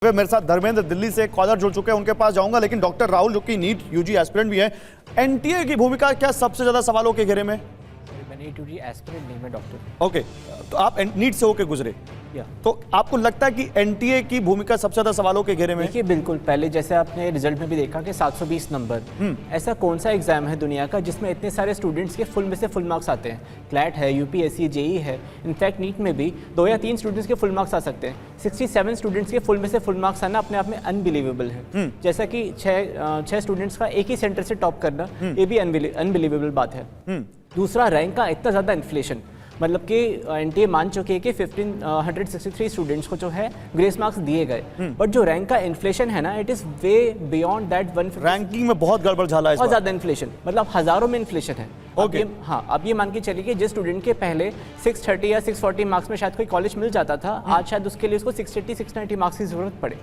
मेरे साथ धर्मेंद्र दिल्ली से कॉलर जुड़ चुके हैं, उनके पास जाऊंगा, लेकिन डॉक्टर राहुल जो कि नीट यूजी एस्पिरेंट भी है, एनटीए की भूमिका क्या सबसे ज्यादा सवालों के घेरे में? मैं नीट यूजी एस्पिरेंट नहीं, मैं डॉक्टर। ओके, तो आप नीट से होके गुजरे, तो आपको लगता है कि एनटीए की भूमिका सबसे ज्यादा सवालों के घेरे में? देखिए बिल्कुल, पहले जैसे आपने रिजल्ट में भी देखा कि 720 नंबर, ऐसा कौन सा एग्जाम है दुनिया का जिसमें इतने सारे स्टूडेंट्स के फुल में से फुल मार्क्स आते हैं? क्लैट है, यूपीएससी, जेई है, इनफैक्ट नीट में भी 2 या 3 स्टूडेंट्स के फुल मार्क्स आ सकते हैं। 67 स्टूडेंट्स के फुल में से फुल मार्क्स आना अपने आप में अनबिलीवेबल है। जैसा कि 6 स्टूडेंट्स का एक ही सेंटर से टॉप करना, ये भी अनबिलीवेबल बात है। दूसरा, रैंक का इतना ज़्यादा इन्फ्लेशन, मतलब कि एनटीए मान चुके हैं कि 1563 स्टूडेंट्स को जो है ग्रेस मार्क्स दिए गए, बट जो रैंक का इन्फ्लेशन है ना, it is way beyond that 150। Ranking में बहुत गड़बड़ झाला है, बहुत ज़्यादा इन्फ्लेशन, मतलब हजारों में इन्फ्लेशन है। Okay. अब ये मान के चलिए कि जिस स्टूडेंट के पहले 630 या 640 मार्क्स में शायद कोई कॉलेज मिल जाता था, आज शायद उसके लिए उसको 680 690 मार्क्स की जरूरत पड़े।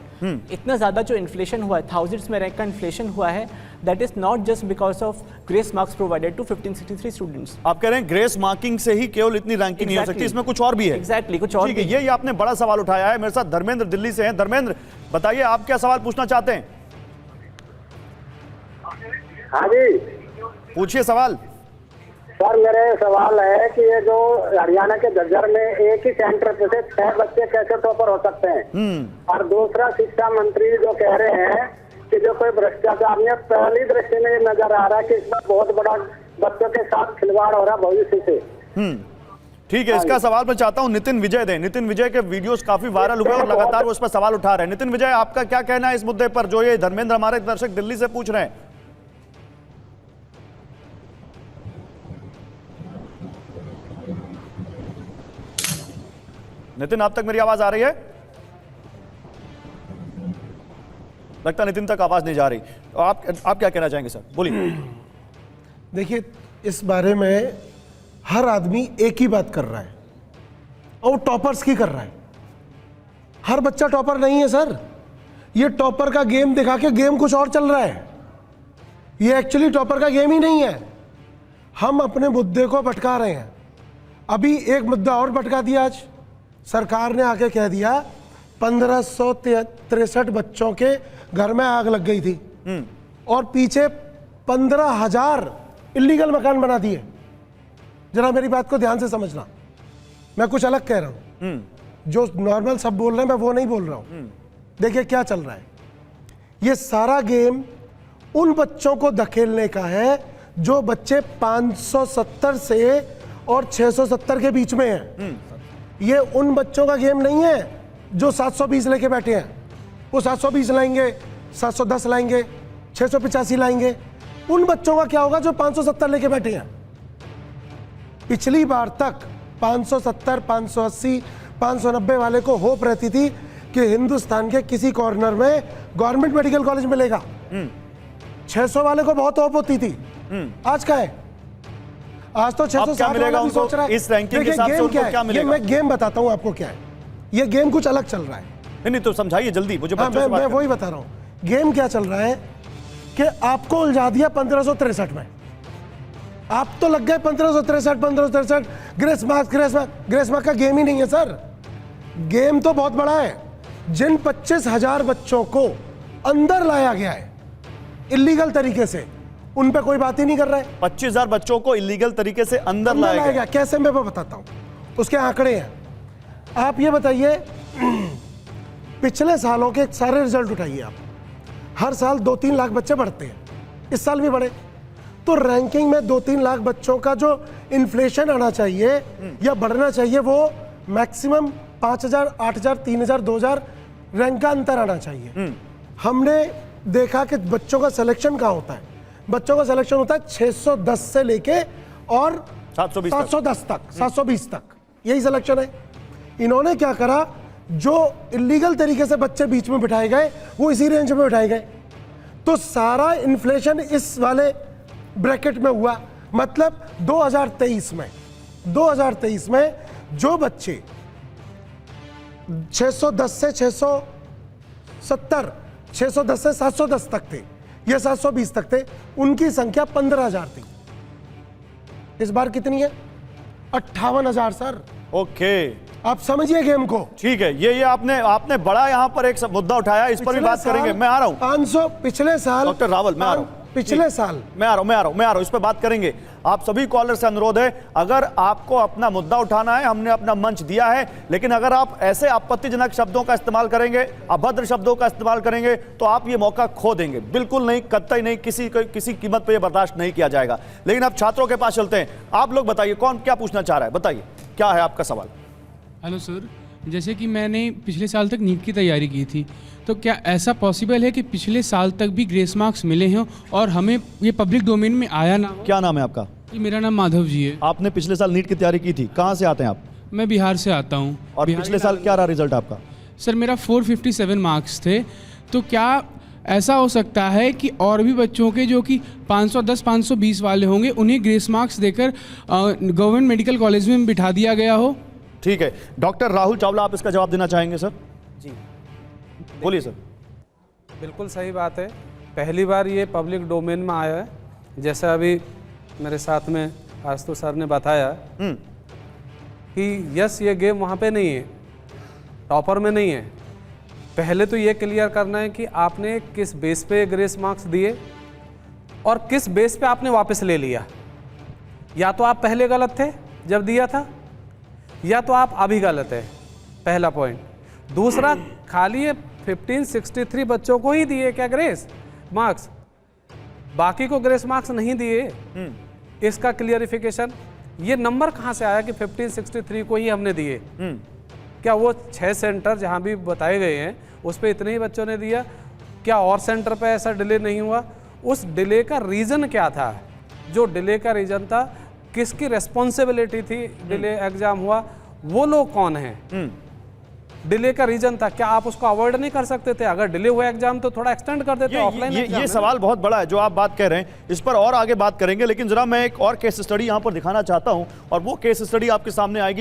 इतना ज़्यादा जो इन्फ्लेशन हुआ है, थाउजेंड्स में रैंक का इन्फ्लेशन हुआ है, that is not just because of grace marks provided to 1563 students. आप कह रहे हैं ग्रेस मार्किंग से ही केवल इतनी रैंकिंग नहीं हो सकती, इसमें कुछ और भी है? एग्जैक्टली, कुछ और भी। ये आपने बड़ा सवाल उठाया है। मेरे साथ धर्मेंद्र दिल्ली से हैं। धर्मेंद्र, बताइए आप क्या सवाल पूछना चाहते हैं? हाँ जी, पूछिए सवाल। सर मेरे सवाल है कि ये जो हरियाणा के झज्जर में एक ही सेंटर पे से 6 बच्चे कैसे टॉपर हो सकते हैं? और दूसरा, शिक्षा मंत्री जो कह रहे हैं कि जो कोई भ्रष्टाचार नहीं है, पहली दृष्टि में ये नजर आ रहा है कि इसमें बहुत बड़ा बच्चों के साथ खिलवाड़ हो रहा है भविष्य से। ठीक है, इसका सवाल मैं चाहता हूं नितिन विजय दें। नितिन विजय के वीडियोस काफी वायरल हुए और लगातार वो उस पर सवाल उठा रहे हैं। नितिन विजय, आपका क्या कहना है इस मुद्दे पर जो ये धर्मेंद्र हमारे दर्शक दिल्ली से पूछ रहे हैं? नितिन, आप तक मेरी आवाज आ रही है? लगता नितिन तक आवाज नहीं जा रही। तो आप क्या कहना चाहेंगे सर, बोलिए। देखिए, इस बारे में हर आदमी एक ही बात कर रहा है और टॉपर्स की कर रहा है। हर बच्चा टॉपर नहीं है सर। ये टॉपर का गेम दिखा के गेम कुछ और चल रहा है। ये एक्चुअली टॉपर का गेम ही नहीं है। हम अपने मुद्दे को भटका रहे हैं। अभी एक मुद्दा और भटका दिया। आज सरकार ने आके कह दिया 1563 बच्चों के घर में आग लग गई थी और पीछे 15,000 इलीगल मकान बना दिए। जरा मेरी बात को ध्यान से समझना, मैं कुछ अलग कह रहा हूं। जो नॉर्मल सब बोल रहे हैं मैं वो नहीं बोल रहा हूं। देखिए क्या चल रहा है। ये सारा गेम उन बच्चों को धकेलने का है जो बच्चे 570 से और 670 के बीच में हैं। ये उन बच्चों का गेम नहीं है जो 720 लेके बैठे हैं। वो 720 लाएंगे, 710 लाएंगे, 685 लाएंगे। उन बच्चों का क्या होगा जो 570 लेके बैठे हैं? पिछली बार तक 570, 580, 590 वाले को होप रहती थी कि हिंदुस्तान के किसी कॉर्नर में गवर्नमेंट मेडिकल कॉलेज मिलेगा। 600 वाले को बहुत होप होती थी। आज क्या है? आज तो 660 वाला भी सोच रहा है। इस रैंकिंग के हिसाब से उनको क्या मिलेगा? ये मैं गेम बताता हूं आपको क्या है। ये गेम कुछ अलग चल रहा है। नहीं तो समझाइए जल्दी मुझे। मैं वही बता रहा हूं। गेम क्या चल रहा है कि आपको उलझा दिया 1563 में। आप तो लग गए 1563 ग्रेस मार्क्स का गेम ही नहीं है सर। गेम तो बहुत बड़ा है। जिन 25,000 बच्चों को अंदर लाया गया है इलीगल तरीके से, उन पे कोई बात ही नहीं कर रहा है। 25,000 बच्चों को इलीगल तरीके से अंदर लाया गया। कैसे, मैं वो बताता हूं। उसके आंकड़े हैं। आप ये बताइए, पिछले सालों के सारे रिजल्ट उठाइए आप। हर साल 2-3 लाख बच्चे बढ़ते हैं। इस साल भी बढ़े। तो रैंकिंग में 2-3 लाख बच्चों का जो इन्फ्लेशन आना चाहिए या बढ़ना चाहिए, वो मैक्सिमम 5,000, 8,000, 3,000, 2,000 रैंक का अंतर आना चाहिए। हमने देखा कि बच्चों का सिलेक्शन कहाँ होता है। बच्चों का सिलेक्शन होता है 610 से लेके और 710 तक, 720 तक। यही सिलेक्शन है। इन्होंने क्या करा, जो इलीगल तरीके से बच्चे बीच में बिठाए गए वो इसी रेंज में बिठाए गए। तो सारा इन्फ्लेशन इस वाले ब्रैकेट में हुआ। मतलब 2023 में जो बच्चे 610 से 670, 610 से 710 तक थे या 720 तक थे, उनकी संख्या 15,000 थी। इस बार कितनी है? 58,000 सर। ओके। आप समझिए गेम को। ठीक है, ये आपने बड़ा यहाँ पर एक मुद्दा उठाया, इस पर भी बात करेंगे। मैं आ रहा हूँ 500 पिछले साल, डॉक्टर रावल, मैं आ रहा हूँ पिछले साल, मैं आ रहा हूँ, इस पर बात करेंगे। आप सभी कॉलर से अनुरोध है, अगर आपको अपना मुद्दा उठाना है, हमने अपना मंच दिया है, लेकिन अगर आप ऐसे आपत्तिजनक शब्दों का इस्तेमाल करेंगे, अभद्र शब्दों का इस्तेमाल करेंगे, तो आप ये मौका खो देंगे। बिल्कुल नहीं, कतई नहीं, किसी कीमत पर यह बर्दाश्त नहीं किया जाएगा। लेकिन अब छात्रों के पास चलते हैं। आप लोग बताइए, कौन क्या पूछना चाह रहा है, बताइए क्या है आपका सवाल। हेलो सर, जैसे कि मैंने पिछले साल तक नीट की तैयारी की थी, तो क्या ऐसा पॉसिबल है कि पिछले साल तक भी ग्रेस मार्क्स मिले हों और हमें ये पब्लिक डोमेन में आया ना हो? क्या नाम है आपका? जी, मेरा नाम माधव जी है। आपने पिछले साल नीट की तैयारी की थी, कहाँ से आते हैं आप? मैं बिहार से आता हूँ। और पिछले साल क्या रहा रिजल्ट आपका? सर, मेरा 457 मार्क्स थे। तो क्या ऐसा हो सकता है कि और भी बच्चों के जो कि 510 520 वाले होंगे, उन्हें ग्रेस मार्क्स देकर गवर्नमेंट मेडिकल कॉलेज में बिठा दिया गया हो? ठीक है, डॉक्टर राहुल चावला, आप इसका जवाब देना चाहेंगे सर? जी, बोलिए सर। बिल्कुल सही बात है। पहली बार ये पब्लिक डोमेन में आया है। जैसा अभी मेरे साथ में आशुतोष सर ने बताया कि यस, ये गेम वहाँ पे नहीं है, टॉपर में नहीं है। पहले तो ये क्लियर करना है कि आपने किस बेस पे ग्रेस मार्क्स दिए और किस बेस पे आपने वापस ले लिया। या तो आप पहले गलत थे जब दिया था, या तो आप अभी गलत है, पहला पॉइंट। दूसरा, खाली ये 1563 बच्चों को ही दिए क्या ग्रेस मार्क्स, बाकी को ग्रेस मार्क्स नहीं दिए। इसका क्लियरिफिकेशन, ये नंबर कहाँ से आया कि 1563 को ही हमने दिए? क्या वो 6 सेंटर जहाँ भी बताए गए हैं उस पर इतने ही बच्चों ने दिया? क्या और सेंटर पे ऐसा डिले नहीं हुआ? उस डिले का रीज़न क्या था? जो डिले का रीज़न था, किसकी रेस्पॉन्सिबिलिटी थी डिले एग्जाम हुआ, वो लोग कौन हैं? डिले का रीजन था, क्या आप उसको अवॉइड नहीं कर सकते थे? अगर डिले हुआ एग्जाम तो थोड़ा एक्सटेंड कर देते ऑफलाइन। ये सवाल बहुत बड़ा है जो आप बात कह रहे हैं, इस पर और आगे बात करेंगे। लेकिन जरा मैं एक और केस स्टडी यहाँ पर दिखाना चाहता हूँ, और वो केस स्टडी आपके सामने आएगी